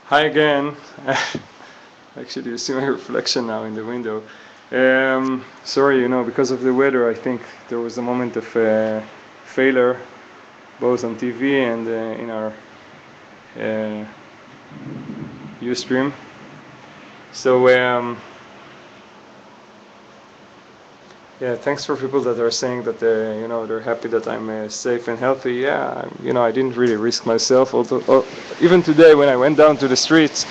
Hi again. Actually, you see my reflection now in the window. Sorry, because of the weather, I think there was a moment of failure, both on TV and in our uh, Ustream. So, yeah, thanks for people that are saying that they're happy that I'm safe and healthy. Yeah, I didn't really risk myself. Although, even today when I went down to the streets,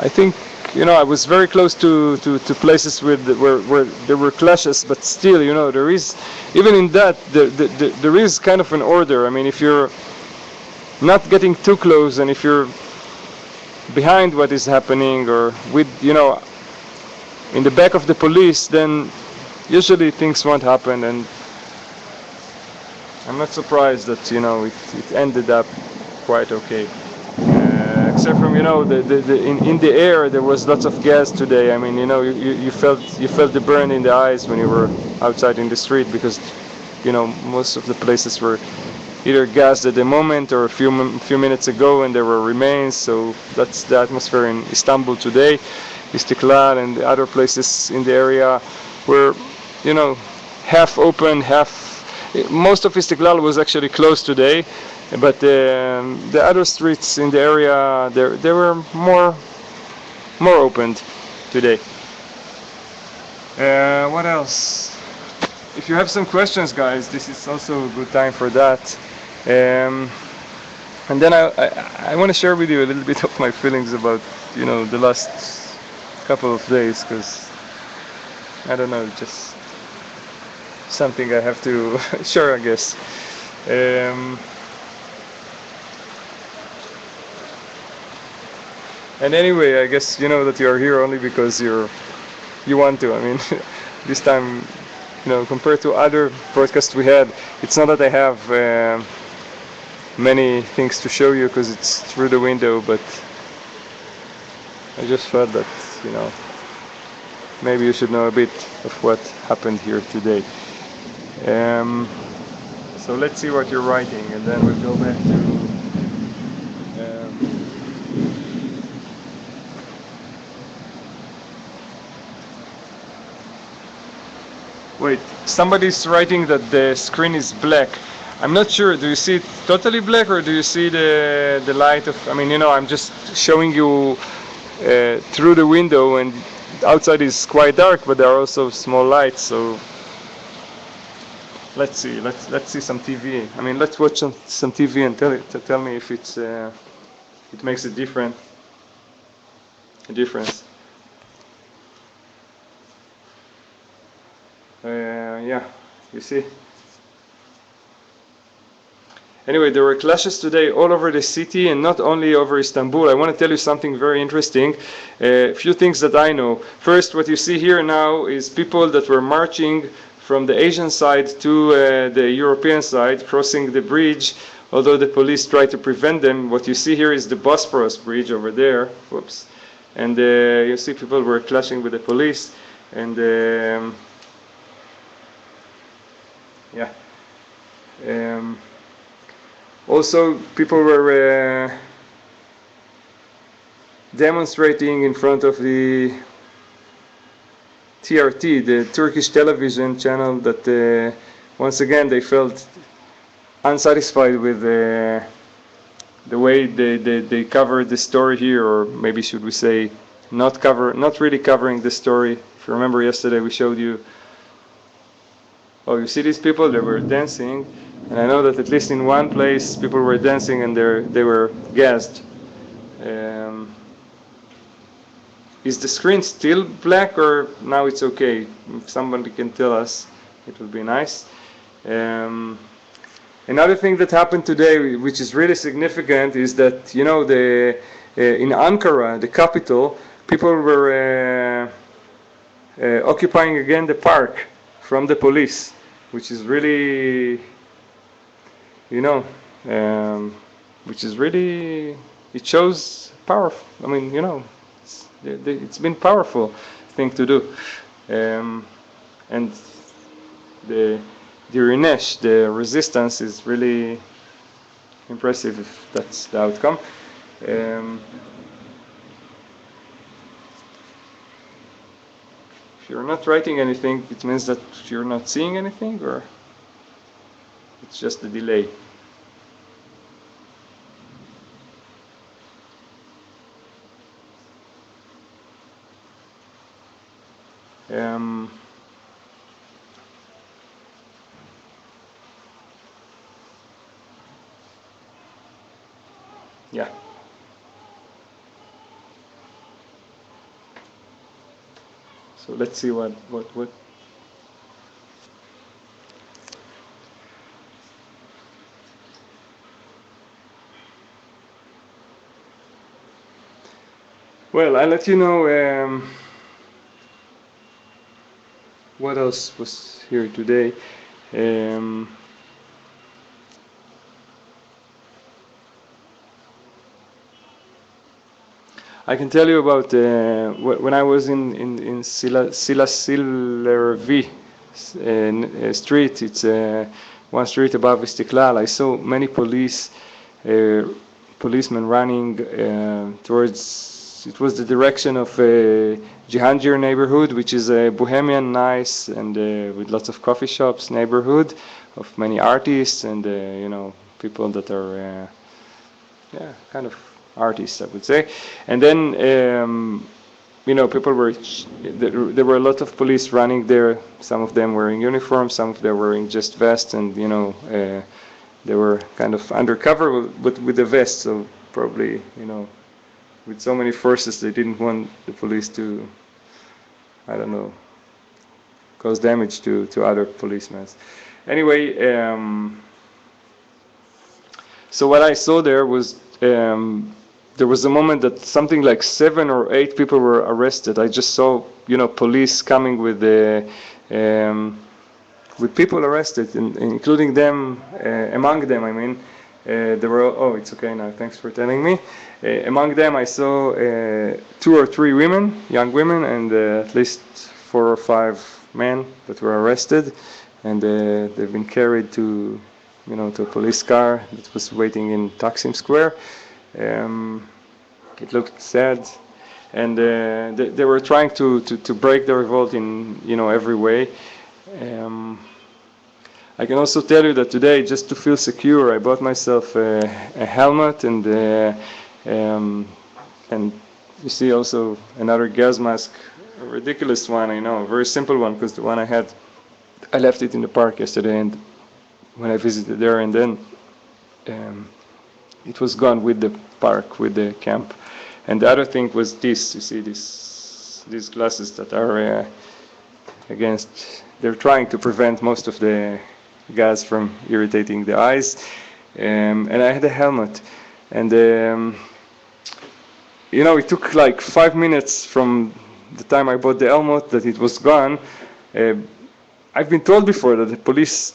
I think I was very close to places where there were clashes, but still, there is, even in that, there is kind of an order. I mean, if you're not getting too close and if you're behind what is happening or with, in the back of the police, then usually things won't happen. And I'm not surprised that, it ended up quite okay. Except from in the air there was lots of gas today. I mean, you felt the burn in the eyes when you were outside in the street because most of the places were either gassed at the moment or a few minutes ago, and there were remains. So that's the atmosphere in Istanbul today. Istiklal and the other places in the area were you know half open, half. Most of Istiklal was actually closed today, but the other streets in the area they were more opened today. What else? If you have some questions, guys, this is also a good time for that. Um, and then I want to share with you a little bit of my feelings about the last couple of days, because I don't know, just something I have to share, I guess. Um, and anyway, I guess you know that you are here only because you want to. I mean, this time, compared to other broadcasts we had, it's not that I have many things to show you because it's through the window, but I just felt that maybe you should know a bit of what happened here today. Um, so let's see what you're writing, and then we'll go back to. Wait, somebody's writing that the screen is black. I'm not sure. Do you see it totally black, or do you see the light of? I mean, I'm just showing you through the window, and outside is quite dark, but there are also small lights. So let's see. Let's see some TV. I mean, let's watch some TV and tell me if it makes a difference. Yeah, you see. Anyway, there were clashes today all over the city and not only over Istanbul. I want to tell you something very interesting. A few things that I know. First, what you see here now is people that were marching from the Asian side to the European side, crossing the bridge, although the police tried to prevent them. What you see here is the Bosphorus bridge over there. Whoops. And you see people were clashing with the police. And yeah. Also, people were demonstrating in front of the TRT, the Turkish television channel, that once again they felt unsatisfied with the way they covered the story here, or maybe should we say not really covering the story. If you remember yesterday we showed you, oh, you see these people, they were dancing, and I know that at least in one place people were dancing and they were gassed. Is the screen still black, or now it's okay? If somebody can tell us, it would be nice. Another thing that happened today, which is really significant, is that the in Ankara, the capital, people were occupying again the park from the police, which is really, which is really, it shows power. I mean, it's been powerful thing to do, and the Rinesh, the resistance, is really impressive if that's the outcome. If you're not writing anything, it means that you're not seeing anything, or it's just a delay. Um, yeah. So let's see what. Well, I'll let you know what else was here today. Um, I can tell you about when I was in Sila Sillervi street. It's one street above Istiklal. I saw many uh, policemen running towards. It was the direction of Jehangir neighborhood, which is a bohemian, nice, and with lots of coffee shops neighborhood of many artists and people that are yeah, kind of artists, I would say. And then, people were, there were a lot of police running there. Some of them wearing uniforms, some of them wearing just vests, and, they were kind of undercover with the vest. So probably, with so many forces, they didn't want the police to, I don't know, cause damage to other policemen. Anyway, so what I saw there was there was a moment that something like 7 or 8 people were arrested. I just saw police coming with people arrested, including them. Among them, I mean, there were. Oh, it's okay now. Thanks for telling me. Among them, I saw 2 or 3 women, young women, and at least 4 or 5 men that were arrested, and they've been carried to to a police car that was waiting in Taksim Square. It looked sad, and they were trying to break the revolt in every way. Um, I can also tell you that today, just to feel secure, I bought myself a helmet um, and you see also another gas mask, a ridiculous one, I know, a very simple one, because the one I had, I left it in the park yesterday, and when I visited there, and then it was gone with the park, with the camp. And the other thing was this, you see, these glasses that are against, they're trying to prevent most of the gas from irritating the eyes. And I had a helmet, and it took like 5 minutes from the time I bought the helmet that it was gone. I've been told before that the police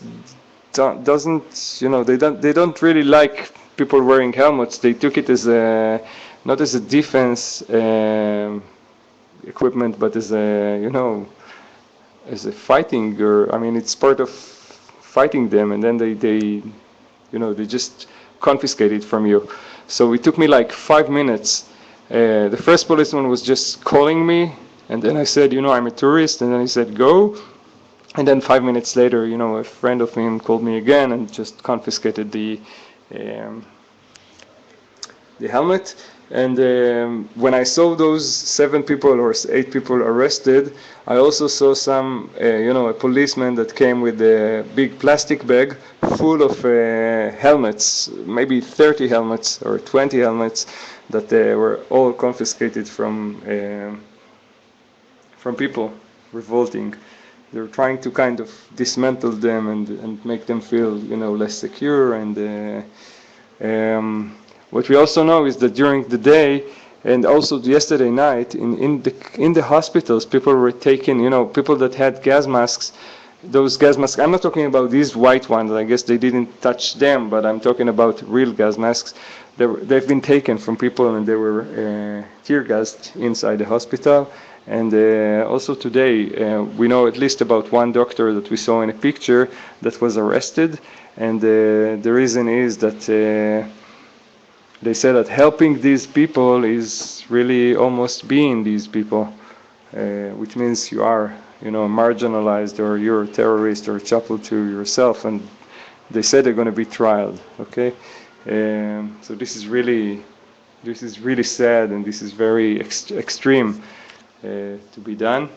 doesn't, they don't really like people wearing helmets. They took it as not as a defense equipment, but as as a fighting, or I mean, it's part of fighting them, and then they just confiscate it from you. So it took me like 5 minutes. The first policeman was just calling me, and then I said, I'm a tourist, and then he said, go. And then 5 minutes later, a friend of him called me again and just confiscated um, the helmet. And when I saw those 7 people or 8 people arrested, I also saw some, a policeman that came with a big plastic bag full of helmets, maybe 30 helmets or 20 helmets that were all confiscated from people revolting. They're trying to kind of dismantle them and make them feel, less secure. And what we also know is that during the day and also yesterday night in the hospitals, people were taken, people that had gas masks. Those gas masks, I'm not talking about these white ones, I guess they didn't touch them, but I'm talking about real gas masks. They've been taken from people, and they were tear gassed inside the hospital. And also today, we know at least about one doctor that we saw in a picture that was arrested. And the reason is that they said that helping these people is really almost being these people. which means you are, marginalized, or you're a terrorist or a chappell to yourself, and they said they're going to be trialed. Okay, so this is really sad, and this is very extreme to be done.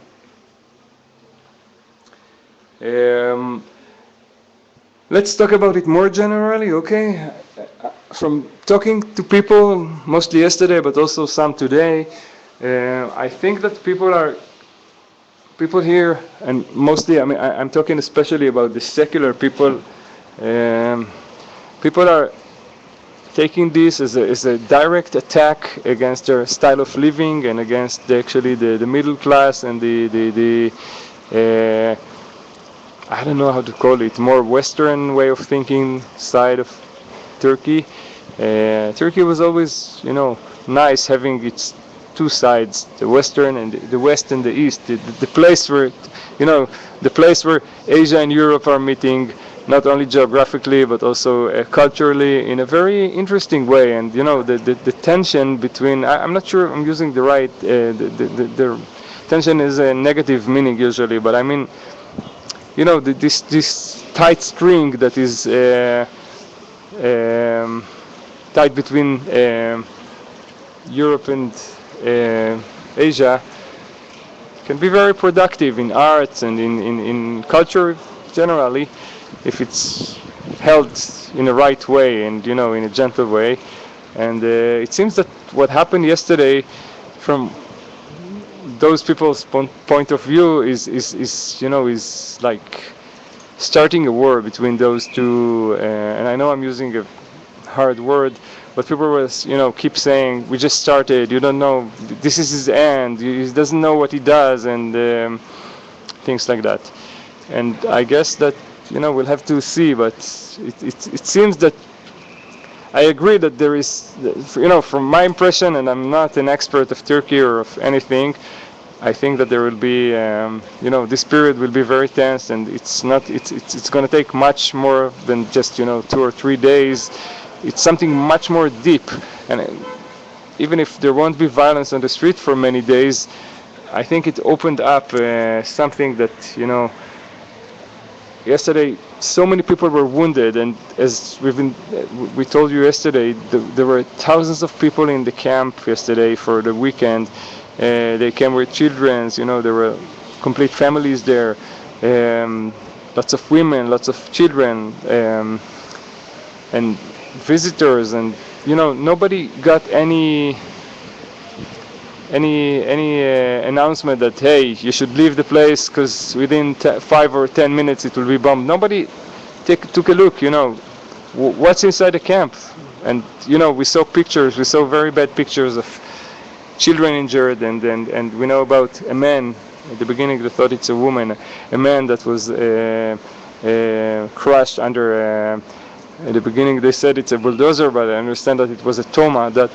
Let's talk about it more generally, okay? From talking to people, mostly yesterday, but also some today, I think that people here, and mostly, I mean, I'm talking especially about the secular people. People are taking this as a direct attack against their style of living and against the middle class and the I don't know how to call it, more Western way of thinking side of Turkey. Turkey was always, nice having its two sides, the Western and the West and the East, the place where, the place where Asia and Europe are meeting, not only geographically but also culturally, in a very interesting way. And the tension between, I'm not sure I'm using the right, the tension is a negative meaning usually, but I mean, this tight string that is tied between Europe and Asia can be very productive in arts and in culture generally, if it's held in the right way and in a gentle way. And it seems that what happened yesterday, from those people's point of view, is like starting a war between those two. And I know I'm using a hard word, but people was keep saying, we just started, you don't know, this is his end, he doesn't know what he does, and things like that. And I guess that we'll have to see, but it seems that I agree that there is, from my impression, and I'm not an expert of Turkey or of anything, I think that there will be, this period will be very tense, and it's going to take much more than just 2 or 3 days. It's something much more deep, and even if there won't be violence on the street for many days, I think it opened up something that yesterday so many people were wounded, and as we told you yesterday, there were thousands of people in the camp yesterday for the weekend. They came with children, there were complete families there, lots of women, lots of children, and visitors, and nobody got any announcement that, hey, you should leave the place because within 5 or 10 minutes it will be bombed. Nobody took a look, what's inside the camp. And we saw pictures, we saw very bad pictures of children injured, and we know about a man. At the beginning they thought it's a woman, a man that was crushed under, at the beginning they said it's a bulldozer, but I understand that it was a Toma, that